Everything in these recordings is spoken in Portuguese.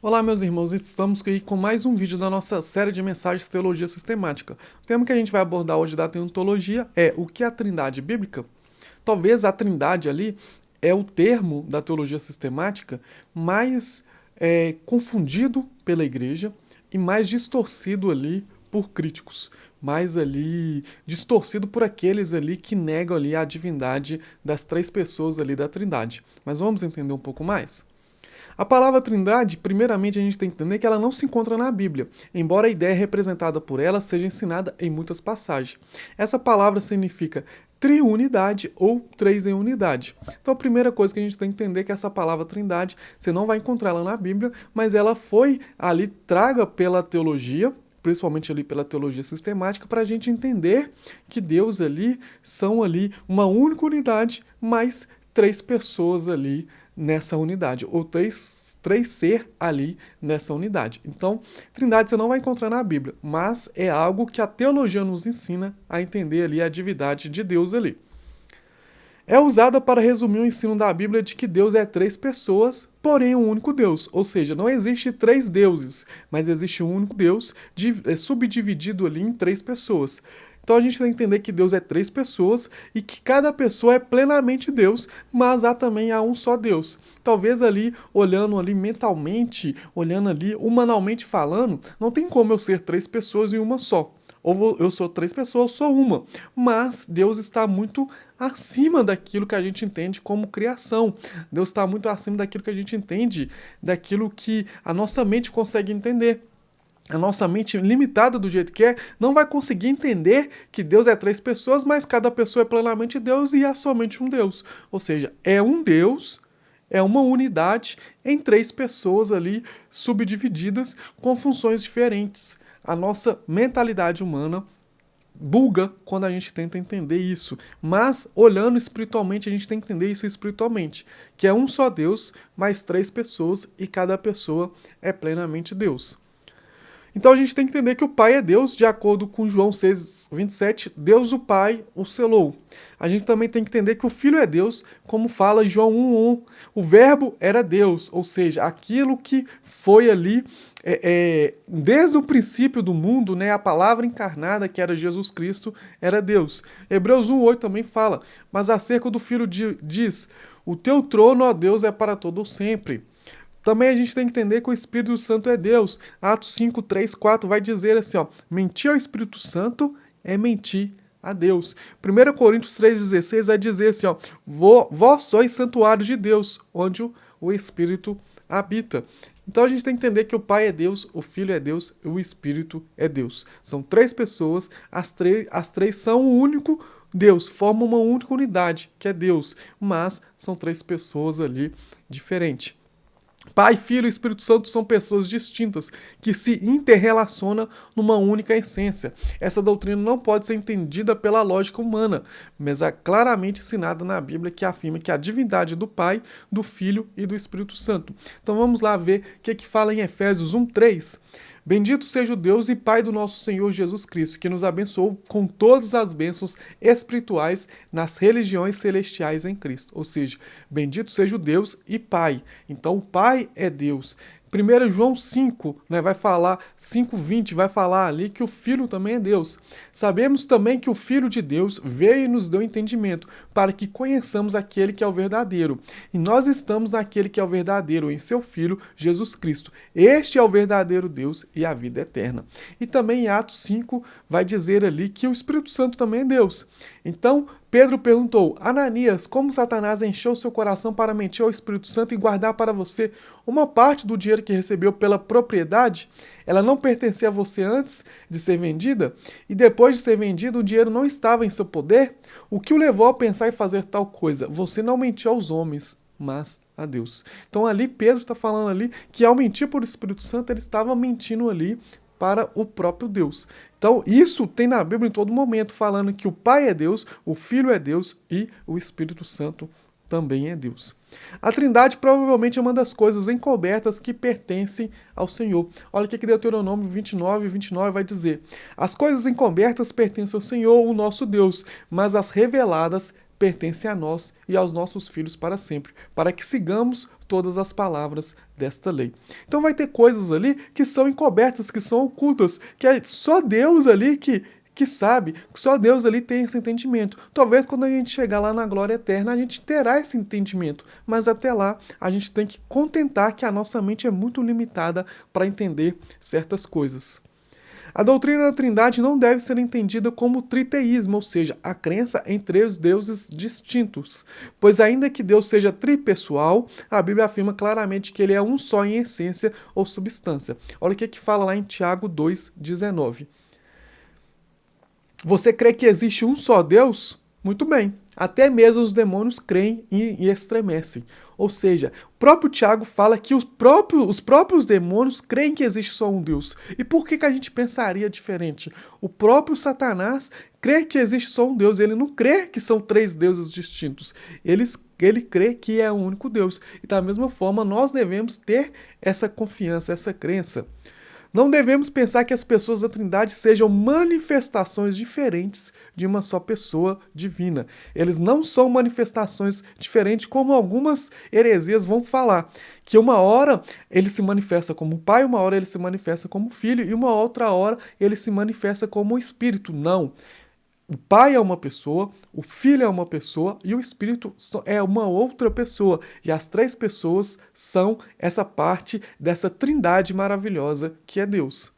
Olá, meus irmãos, estamos aqui com mais um vídeo da nossa série de mensagens Teologia Sistemática. O tema que a gente vai abordar hoje da teontologia é o que é a Trindade Bíblica. Talvez a Trindade ali é o termo da teologia sistemática mais confundido pela igreja e mais distorcido ali por críticos, mais ali distorcido por aqueles ali que negam ali a divindade das três pessoas ali da Trindade. Mas vamos entender um pouco mais? A palavra Trindade, primeiramente, a gente tem que entender que ela não se encontra na Bíblia, embora a ideia representada por ela seja ensinada em muitas passagens. Essa palavra significa triunidade ou três em unidade. Então a primeira coisa que a gente tem que entender é que essa palavra Trindade, você não vai encontrá-la na Bíblia, mas ela foi ali traga pela teologia, principalmente ali pela teologia sistemática, para a gente entender que Deus ali são ali uma única unidade, mas três pessoas ali nessa unidade, ou três ser ali nessa unidade. Então, Trindade você não vai encontrar na Bíblia, mas é algo que a teologia nos ensina a entender ali a divindade de Deus ali. É usada para resumir o ensino da Bíblia de que Deus é três pessoas, porém um único Deus. Ou seja, não existe três deuses, mas existe um único Deus subdividido ali em três pessoas. Então a gente tem que entender que Deus é três pessoas e que cada pessoa é plenamente Deus, mas há também um só Deus. Talvez ali, olhando ali mentalmente, olhando ali humanamente falando, não tem como eu ser três pessoas em uma só. Ou eu sou três pessoas, eu sou uma. Mas Deus está muito acima daquilo que a gente entende como criação. Deus está muito acima daquilo que a gente entende, daquilo que a nossa mente consegue entender. A nossa mente limitada do jeito que é, não vai conseguir entender que Deus é três pessoas, mas cada pessoa é plenamente Deus e há somente um Deus. Ou seja, é um Deus, é uma unidade em três pessoas ali subdivididas com funções diferentes. A nossa mentalidade humana buga quando a gente tenta entender isso. Mas, olhando espiritualmente, a gente tem que entender isso espiritualmente. Que é um só Deus, mais três pessoas, e cada pessoa é plenamente Deus. Então a gente tem que entender que o Pai é Deus, de acordo com João 6,27, Deus o Pai o selou. A gente também tem que entender que o Filho é Deus, como fala João 1,1. O Verbo era Deus, ou seja, aquilo que foi ali desde o princípio do mundo, né, a palavra encarnada, que era Jesus Cristo, era Deus. Hebreus 1,8 também fala, mas acerca do Filho diz, o teu trono, ó Deus, é para todo sempre. Também a gente tem que entender que o Espírito Santo é Deus. Atos 5, 3, 4 vai dizer assim, ó, mentir ao Espírito Santo é mentir a Deus. 1 Coríntios 3,16 vai dizer assim, ó, vós sois santuário de Deus, onde o Espírito habita. Então a gente tem que entender que o Pai é Deus, o Filho é Deus e o Espírito é Deus. São três pessoas, as três são um único Deus, formam uma única unidade, que é Deus, mas são três pessoas ali diferentes. Pai, Filho e Espírito Santo são pessoas distintas que se interrelacionam numa única essência. Essa doutrina não pode ser entendida pela lógica humana, mas é claramente ensinada na Bíblia que afirma que a divindade do Pai, do Filho e do Espírito Santo. Então vamos lá ver o que fala em Efésios 1:3. Bendito seja o Deus e Pai do nosso Senhor Jesus Cristo, que nos abençoou com todas as bênçãos espirituais nas religiões celestiais em Cristo. Ou seja, bendito seja o Deus e Pai. Então, o Pai é Deus. 1 João 5, né, vai falar, 5:20, vai falar ali que o Filho também é Deus. Sabemos também que o Filho de Deus veio e nos deu entendimento, para que conheçamos aquele que é o verdadeiro. E nós estamos naquele que é o verdadeiro, em seu Filho, Jesus Cristo. Este é o verdadeiro Deus e a vida eterna. E também em Atos 5 vai dizer ali que o Espírito Santo também é Deus. Então, Pedro perguntou, Ananias, como Satanás encheu seu coração para mentir ao Espírito Santo e guardar para você uma parte do dinheiro que recebeu pela propriedade? Ela não pertencia a você antes de ser vendida? E depois de ser vendida, o dinheiro não estava em seu poder? O que o levou a pensar em fazer tal coisa? Você não mentiu aos homens, mas a Deus. Então ali Pedro está falando ali que ao mentir por Espírito Santo, ele estava mentindo ali para o próprio Deus. Então, isso tem na Bíblia em todo momento, falando que o Pai é Deus, o Filho é Deus e o Espírito Santo também é Deus. A Trindade provavelmente é uma das coisas encobertas que pertencem ao Senhor. Olha o que Deuteronômio 29 vai dizer. As coisas encobertas pertencem ao Senhor, o nosso Deus, mas as reveladas pertence a nós e aos nossos filhos para sempre, para que sigamos todas as palavras desta lei. Então vai ter coisas ali que são encobertas, que são ocultas, que é só Deus ali que sabe, que só Deus ali tem esse entendimento. Talvez quando a gente chegar lá na glória eterna, a gente terá esse entendimento, mas até lá a gente tem que contentar que a nossa mente é muito limitada para entender certas coisas. A doutrina da Trindade não deve ser entendida como triteísmo, ou seja, a crença em três deuses distintos, pois ainda que Deus seja tripessoal, a Bíblia afirma claramente que ele é um só em essência ou substância. Olha o que fala lá em Tiago 2,19. Você crê que existe um só Deus? Muito bem. Até mesmo os demônios creem e estremecem. Ou seja, o próprio Tiago fala que os próprios demônios creem que existe só um Deus. E por que a gente pensaria diferente? O próprio Satanás crê que existe só um Deus. Ele não crê que são três deuses distintos. Ele crê que é um único Deus. E da mesma forma, nós devemos ter essa confiança, essa crença. Não devemos pensar que as pessoas da Trindade sejam manifestações diferentes de uma só pessoa divina. Eles não são manifestações diferentes, como algumas heresias vão falar. Que uma hora ele se manifesta como Pai, uma hora ele se manifesta como Filho, e uma outra hora ele se manifesta como Espírito. Não. O Pai é uma pessoa, o Filho é uma pessoa e o Espírito é uma outra pessoa. E as três pessoas são essa parte dessa trindade maravilhosa que é Deus.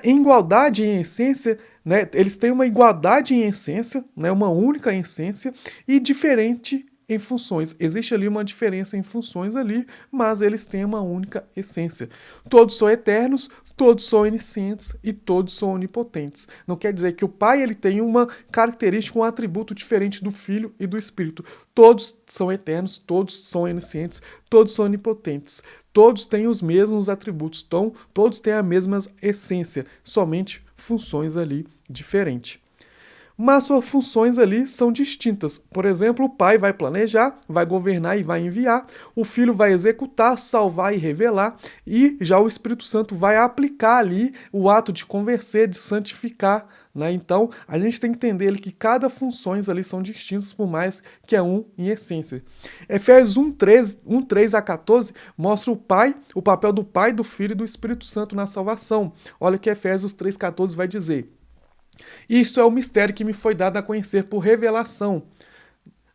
Em igualdade em essência, né, eles têm uma igualdade em essência, né, uma única essência e diferente em funções. Existe ali uma diferença em funções ali, mas eles têm uma única essência. Todos são eternos, todos são oniscientes e todos são onipotentes. Não quer dizer que o Pai ele tem uma característica, um atributo diferente do Filho e do Espírito. Todos são eternos, todos são oniscientes, todos são onipotentes. Todos têm os mesmos atributos, então todos têm a mesma essência, somente funções ali diferentes. Mas suas funções ali são distintas. Por exemplo, o Pai vai planejar, vai governar e vai enviar, o Filho vai executar, salvar e revelar, e já o Espírito Santo vai aplicar ali o ato de convencer, de santificar, né? Então, a gente tem que entender que cada funções ali são distintas, por mais que é um em essência. Efésios 1:3 a 14 mostra o papel do Pai, do Filho e do Espírito Santo na salvação. Olha o que Efésios 3:14 vai dizer. Isto é o mistério que me foi dado a conhecer por revelação.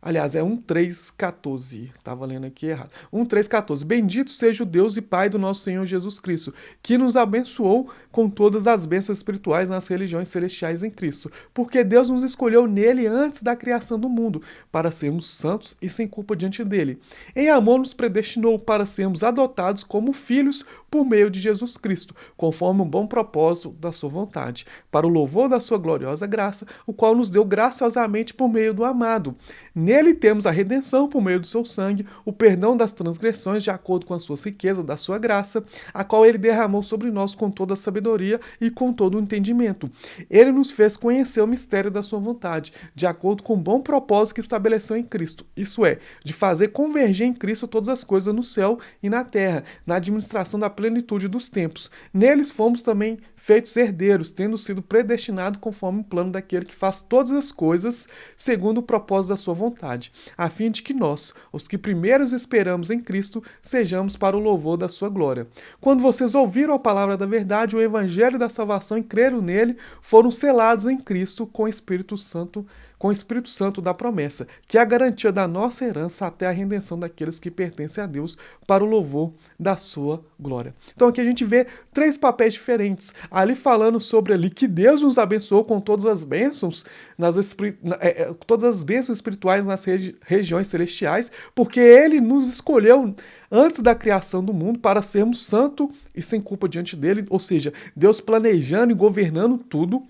Aliás, é 1:3:14. Estava lendo aqui errado. 1:3:14. Bendito seja o Deus e Pai do nosso Senhor Jesus Cristo, que nos abençoou com todas as bênçãos espirituais nas religiões celestiais em Cristo. Porque Deus nos escolheu nele antes da criação do mundo, para sermos santos e sem culpa diante dele. Em amor nos predestinou para sermos adotados como filhos por meio de Jesus Cristo, conforme o bom propósito da sua vontade, para o louvor da sua gloriosa graça, o qual nos deu graciosamente por meio do amado. Nele temos a redenção por meio do seu sangue, o perdão das transgressões de acordo com as suas riquezas da sua graça, a qual ele derramou sobre nós com toda a sabedoria e com todo o entendimento. Ele nos fez conhecer o mistério da sua vontade, de acordo com o bom propósito que estabeleceu em Cristo, isso é, de fazer convergir em Cristo todas as coisas no céu e na terra, na administração da plenitude dos tempos. Neles fomos também feitos herdeiros, tendo sido predestinados conforme o plano daquele que faz todas as coisas segundo o propósito da sua vontade, a fim de que nós, os que primeiros esperamos em Cristo, sejamos para o louvor da sua glória. Quando vocês ouviram a palavra da verdade, o evangelho da salvação e creram nele, foram selados em Cristo com o Espírito Santo da promessa, que é a garantia da nossa herança até a redenção daqueles que pertencem a Deus para o louvor da sua glória. Então aqui a gente vê três papéis diferentes, ali falando sobre ali que Deus nos abençoou com todas as bênçãos, todas as bênçãos espirituais nas regiões celestiais, porque Ele nos escolheu antes da criação do mundo para sermos santos e sem culpa diante dele, ou seja, Deus planejando e governando tudo,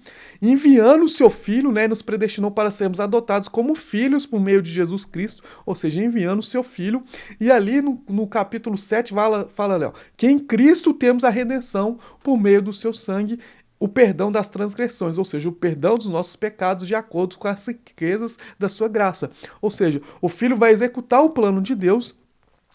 enviando o seu Filho, né, nos predestinou para sermos adotados como filhos por meio de Jesus Cristo, ou seja, enviando o seu Filho, e ali no capítulo 7 fala Léo, que em Cristo temos a redenção por meio do seu sangue, o perdão das transgressões, ou seja, o perdão dos nossos pecados de acordo com as riquezas da sua graça. Ou seja, o Filho vai executar o plano de Deus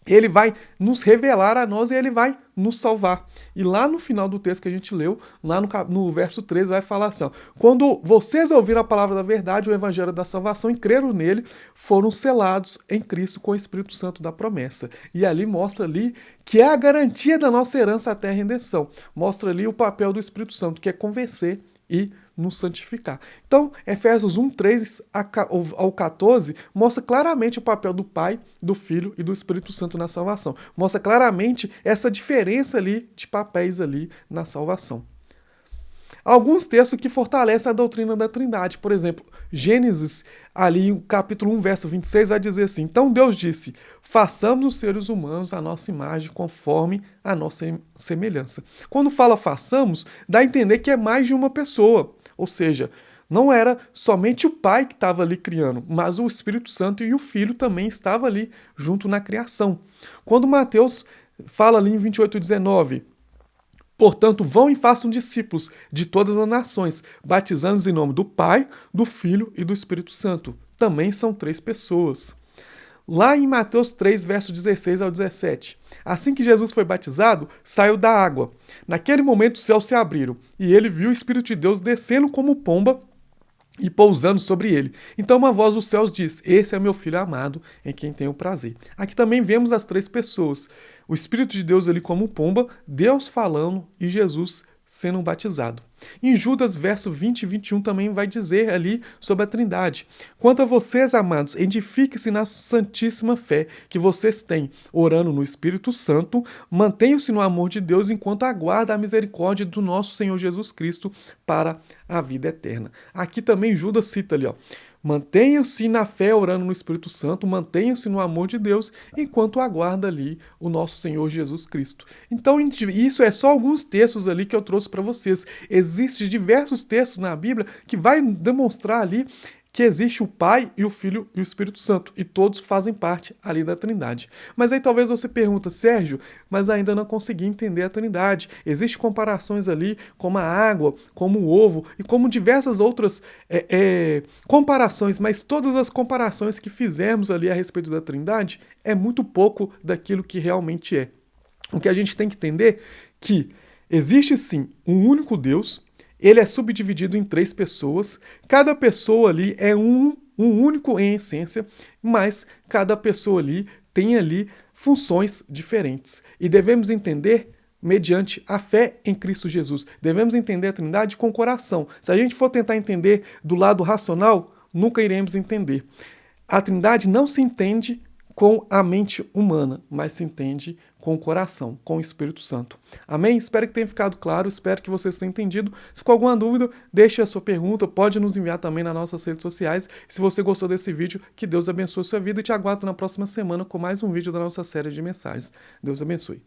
Ele vai nos revelar a nós e ele vai nos salvar. E lá no final do texto que a gente leu, lá no verso 13, vai falar assim: ó, quando vocês ouviram a palavra da verdade, o evangelho da salvação, e creram nele, foram selados em Cristo com o Espírito Santo da promessa. E ali mostra ali que é a garantia da nossa herança até a redenção. Mostra ali o papel do Espírito Santo, que é convencer e nos santificar. Então, Efésios 1, 3 ao 14 mostra claramente o papel do Pai, do Filho e do Espírito Santo na salvação. Mostra claramente essa diferença ali de papéis ali na salvação. Alguns textos que fortalecem a doutrina da Trindade. Por exemplo, Gênesis, ali no capítulo 1, verso 26, vai dizer assim: então Deus disse, façamos os seres humanos a nossa imagem, conforme a nossa semelhança. Quando fala façamos, dá a entender que é mais de uma pessoa. Ou seja, não era somente o Pai que estava ali criando, mas o Espírito Santo e o Filho também estavam ali junto na criação. Quando Mateus fala ali em 28:19, portanto, vão e façam discípulos de todas as nações, batizando-os em nome do Pai, do Filho e do Espírito Santo. Também são 3 pessoas. Lá em Mateus 3, versos 16 ao 17. Assim que Jesus foi batizado, saiu da água. Naquele momento os céus se abriram, e ele viu o Espírito de Deus descendo como pomba e pousando sobre ele. Então uma voz dos céus diz: esse é meu filho amado, em quem tenho prazer. Aqui também vemos as 3 pessoas. O Espírito de Deus ali como pomba, Deus falando e Jesus sendo batizado. Em Judas, verso 20 e 21, também vai dizer ali sobre a Trindade. Quanto a vocês, amados, edifiquem-se na santíssima fé que vocês têm, orando no Espírito Santo, mantenham-se no amor de Deus enquanto aguardam a misericórdia do nosso Senhor Jesus Cristo para a vida eterna. Aqui também Judas cita ali, ó: mantenham-se na fé, orando no Espírito Santo, mantenham-se no amor de Deus, enquanto aguarda ali o nosso Senhor Jesus Cristo. Então, isso é só alguns textos ali que eu trouxe para vocês. Existem diversos textos na Bíblia que vai demonstrar ali que existe o Pai e o Filho e o Espírito Santo, e todos fazem parte ali da Trindade. Mas aí talvez você pergunta: Sérgio, mas ainda não consegui entender a Trindade. Existem comparações ali como a água, como o ovo e como diversas outras comparações, mas todas as comparações que fizemos ali a respeito da Trindade é muito pouco daquilo que realmente é. O que a gente tem que entender é que existe sim um único Deus. Ele é subdividido em 3 pessoas. Cada pessoa ali é um único em essência, mas cada pessoa ali tem ali funções diferentes. E devemos entender mediante a fé em Cristo Jesus. Devemos entender a Trindade com o coração. Se a gente for tentar entender do lado racional, nunca iremos entender. A Trindade não se entende com a mente humana, mas se entende com o coração, com o Espírito Santo. Amém? Espero que tenha ficado claro, espero que vocês tenham entendido. Se ficou alguma dúvida, deixe a sua pergunta, pode nos enviar também nas nossas redes sociais. Se você gostou desse vídeo, que Deus abençoe a sua vida e te aguardo na próxima semana com mais um vídeo da nossa série de mensagens. Deus abençoe.